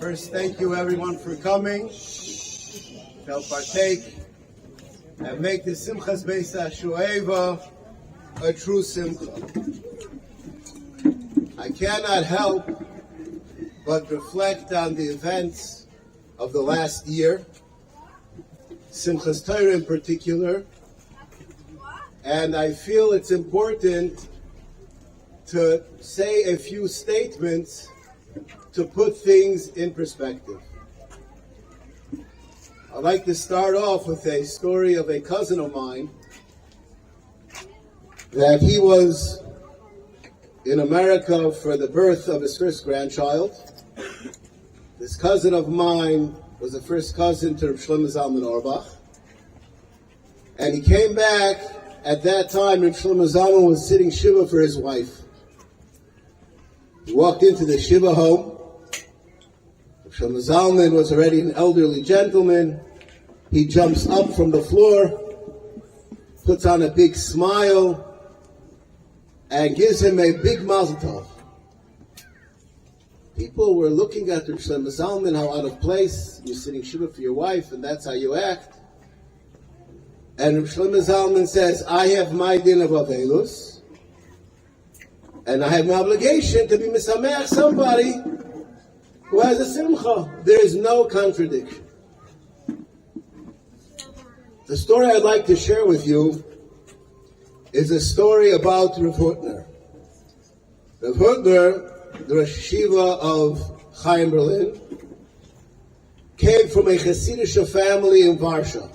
First, thank you everyone for coming to help partake and make the Simchas Beis Shoeva a true Simcha. I cannot help but reflect on the events of the last year, Simchas Torah in particular, and I feel it's important to say a few statements to put things in perspective. I'd like to start off with a story of a cousin of mine that he was in America for the birth of his first grandchild. This cousin of mine was the first cousin to Rabbi Shlomo Auerbach, and he came back. At that time, Rabbi Shlomo was sitting Shoeva for his wife. He walked into the Shoeva home. Rabbi Shlomo was already an elderly gentleman. He jumps up from the floor, puts on a big smile, and gives him a big mazel tov. People were looking at Rabbi Shlomo, how out of place. You're sitting Shoeva for your wife, and that's how you act. And Rabbi Shlomo says, I have my din of Avelus, and I have an obligation to be misameach somebody who has a simcha. There is no contradiction. The story I'd like to share with you is a story about Rav Hutner. Rav Hutner, the Rosh Yeshiva of Chaim Berlin, came from a Hasidic family in Warsaw.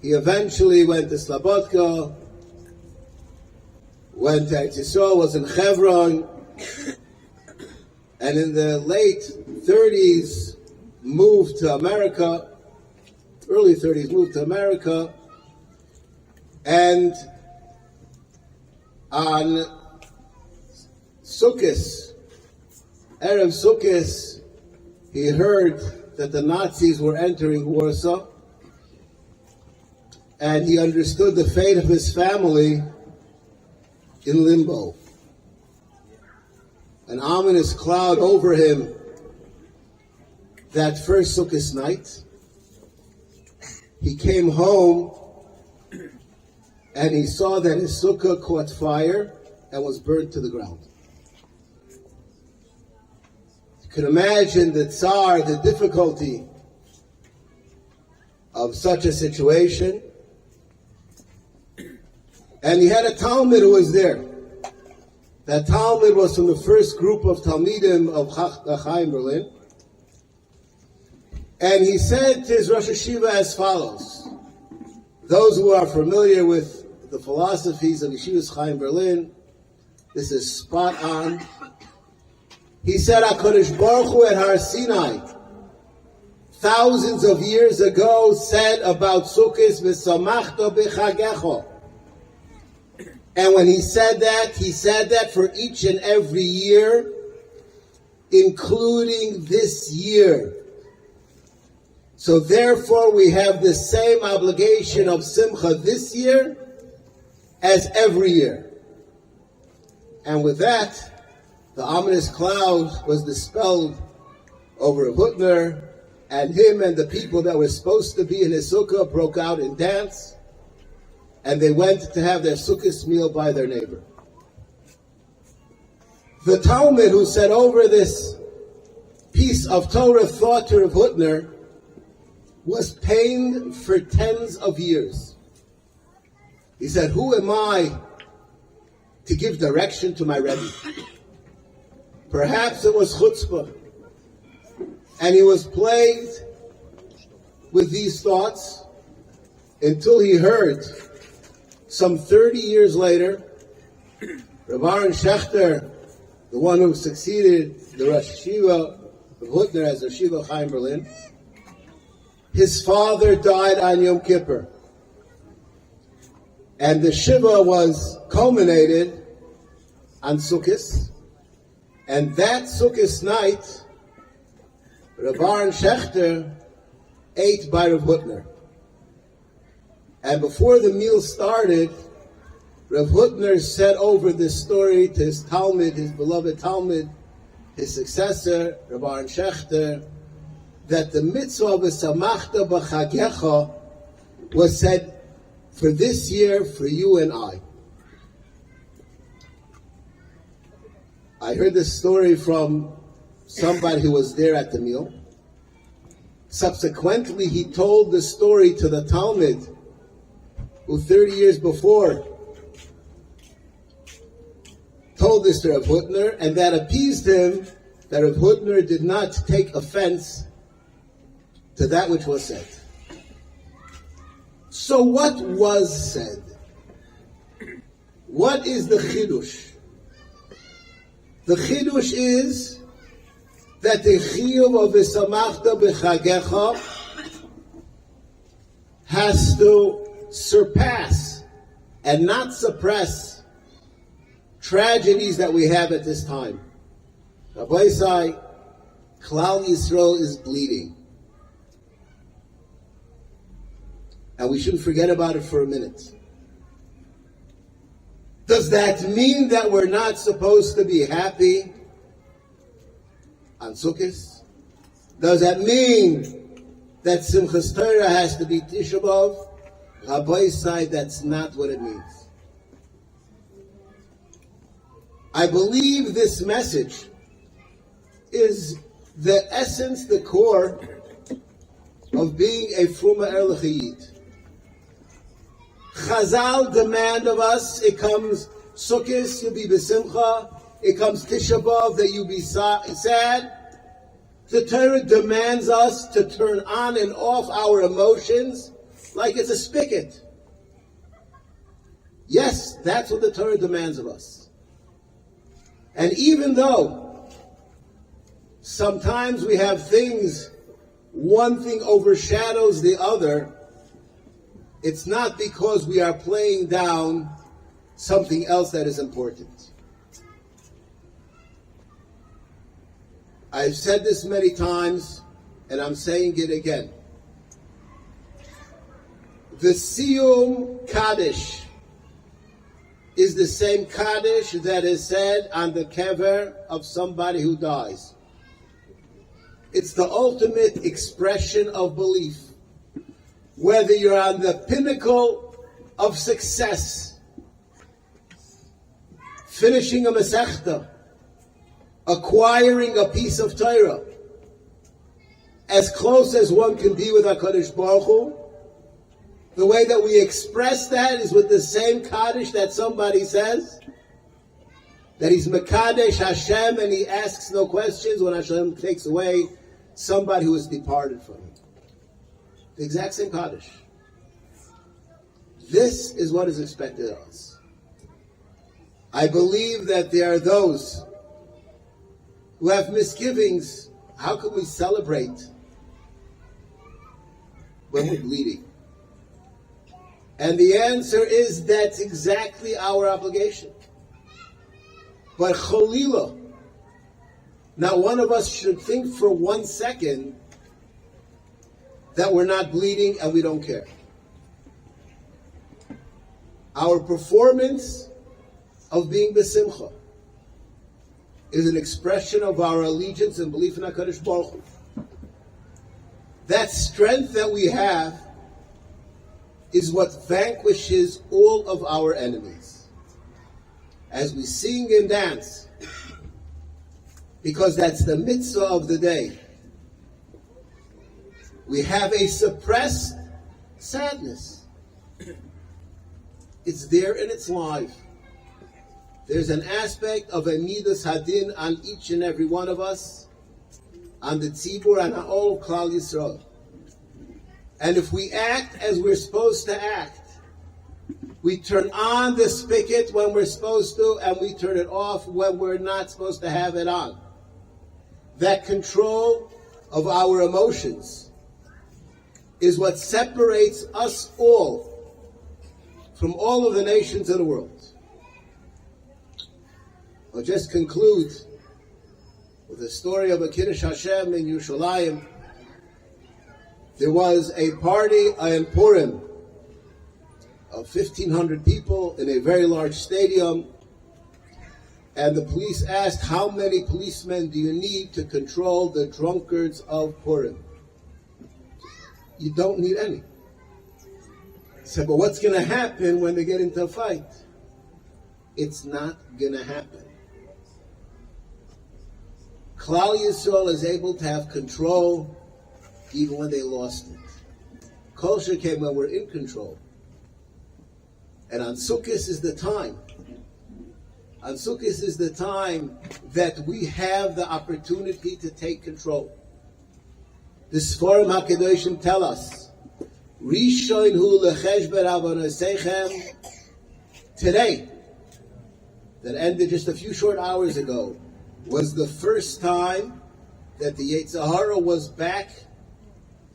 He eventually went to Slobodka, went to Eretz Yisrael, was in Hebron, and in the late 30s moved to America, early 30s moved to America, and on Sukkot, Erev Sukkot, he heard that the Nazis were entering Warsaw, and he understood the fate of his family in limbo. An ominous cloud over him that first Sukkot night. He came home and he saw that his sukkah caught fire and was burnt to the ground. You can imagine the tsar, the difficulty of such a situation. And he had a Talmud who was there. That Talmud was from the first group of Talmidim of Chaim Berlin. And he said to his Rosh Yeshiva as follows. Those who are familiar with the philosophies of Yeshivas Chaim Berlin, this is spot on. He said, HaKadosh Baruch Hu at Har Sinai, thousands of years ago, said about Sukkot, V'samachta b'chagecho. And when he said that for each and every year, including this year. So therefore, we have the same obligation of Simcha this year as every year. And with that, the ominous cloud was dispelled over Hutner, and him and the people that were supposed to be in his sukkah broke out in dance. And they went to have their Sukkot meal by their neighbor. The Talmud who said over this piece of Torah thought to Rav Hutner was pained for tens of years. He said, who am I to give direction to my Rebbe? Perhaps it was chutzpah. And he was plagued with these thoughts until he heard some 30 years later, Rav Aaron Schechter, the one who succeeded the Rosh Yeshiva of Hutner as Rosh Yeshiva Chaim Berlin, his father died on Yom Kippur. And the Shiva was culminated on Sukkot. And that Sukkot night, Rav Aaron Schechter ate by Rav Hutner. And before the meal started, Rav Hutner said over this story to his Talmud, his beloved Talmud, his successor, Rabbi Shechter, that the mitzvah of Samachta b'chagecha was said for this year for you and I. I heard this story from somebody who was there at the meal. Subsequently, he told the story to the Talmud, who 30 years before told this to Rav Hutner, and that appeased him that Rav Hutner did not take offense to that which was said. So what was said? What is the chidush? The chidush is that the chiyuv of v'samachta b'chagecha has to surpass and not suppress tragedies that we have at this time. Rabbi say, Klal Yisrael is bleeding. And we shouldn't forget about it for a minute. Does that mean that we're not supposed to be happy on Sukkot? Does that mean that Simchas Torah has to be Tisha B'Av? Rabbi said that's not what it means. I believe this message is the essence, the core of being a Fruma Erlechiyit. Chazal demand of us, it comes Sukkot, you'll be besimcha, it comes Tisha B'Av, that you be sad. The Torah demands us to turn on and off our emotions like it's a spigot. Yes, that's what the Torah demands of us. And even though sometimes we have things, one thing overshadows the other, it's not because we are playing down something else that is important. I've said this many times, and I'm saying it again. The Siyum Kaddish is the same Kaddish that is said on the kever of somebody who dies. It's the ultimate expression of belief. Whether you're on the pinnacle of success, finishing a Masechta, acquiring a piece of Torah, as close as one can be with HaKadosh Baruch Hu, the way that we express that is with the same Kaddish that somebody says, that he's Mekadesh Hashem and he asks no questions when Hashem takes away somebody who has departed from him. The exact same Kaddish. This is what is expected of us. I believe that there are those who have misgivings. How can we celebrate when we're bleeding? And the answer is that's exactly our obligation. But Cholila, not one of us should think for 1 second that we're not bleeding and we don't care. Our performance of being besimcha is an expression of our allegiance and belief in HaKadosh Baruch Hu. That strength that we have is what vanquishes all of our enemies. As we sing and dance, because that's the mitzvah of the day. We have a suppressed sadness. It's there and it's live. There's an aspect of a midas hadin on each and every one of us, on the tzibur and on all Klal Yisrael. And if we act as we're supposed to act, we turn on the spigot when we're supposed to, and we turn it off when we're not supposed to have it on. That control of our emotions is what separates us all from all of the nations of the world. I'll just conclude with the story of a Kiddush Hashem in Yerushalayim. There was a party in Purim of 1,500 people in a very large stadium, And the police asked, how many policemen do you need to control the drunkards of Purim? You don't need any. He said, but what's going to happen when they get into a fight? It's not going to happen. Klal Yisrael is able to have control even when they lost it. Kol Shekem when we're in control. And on Sukkot is the time. On Sukkot is the time that we have the opportunity to take control. The Sforim HaKadoshim tell us, Rishon hu lecheshber avonosechem. Today, that ended just a few short hours ago, was the first time that the Yetzer Hara was back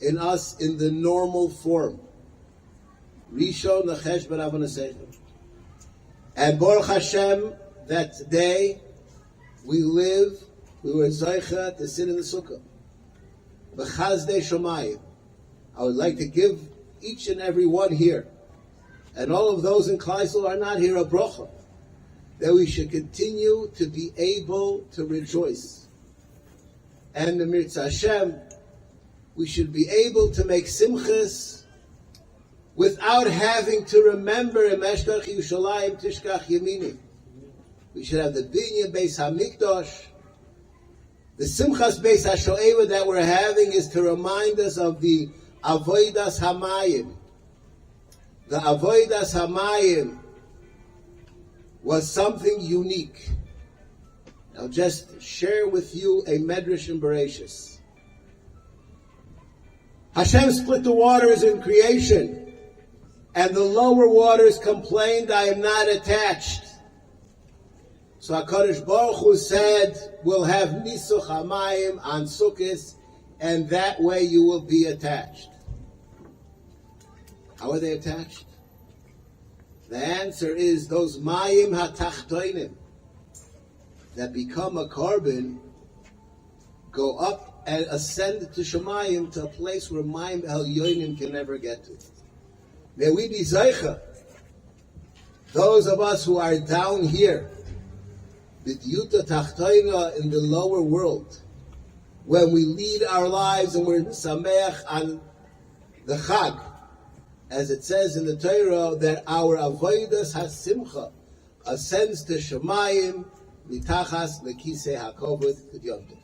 in us in the normal form. Rishon lecheshber avonosechem. And Baruch Hashem, that day we were Zoicha to sit in the Sukkah. B'chazdei Shomayim. I would like to give each and every one here, and all of those in Kleisel are not here, a bracha, that we should continue to be able to rejoice. And the Mirza Hashem, we should be able to make simchas without having to remember Emeshkach Yushalayim Tishkach Yemini. We should have the Binyan Beis HaMikdash. The Simchas Beis Shoeva that we're having is to remind us of the Avodas Hamayim. The Avodas Hamayim was something unique. I'll just share with you a Medrash in Bereshis. Hashem split the waters in creation, and the lower waters complained, I am not attached. So HaKadosh Baruch Hu said, we'll have Nisuch HaMayim on Sukkot, and that way you will be attached. How are they attached? The answer is those Mayim HaTachtoinim that become a carbon go up and ascend to Shemayim, to a place where Mayim Elyonim can never get to. May we be Zeicha, those of us who are down here, B'dyuta Tachtoina in the lower world, when we lead our lives and we're Sameach on the Chag, as it says in the Torah, that our Avodas HaSimcha ascends to Shemayim, Mitachas Lekisei HaKovod K'dyonto.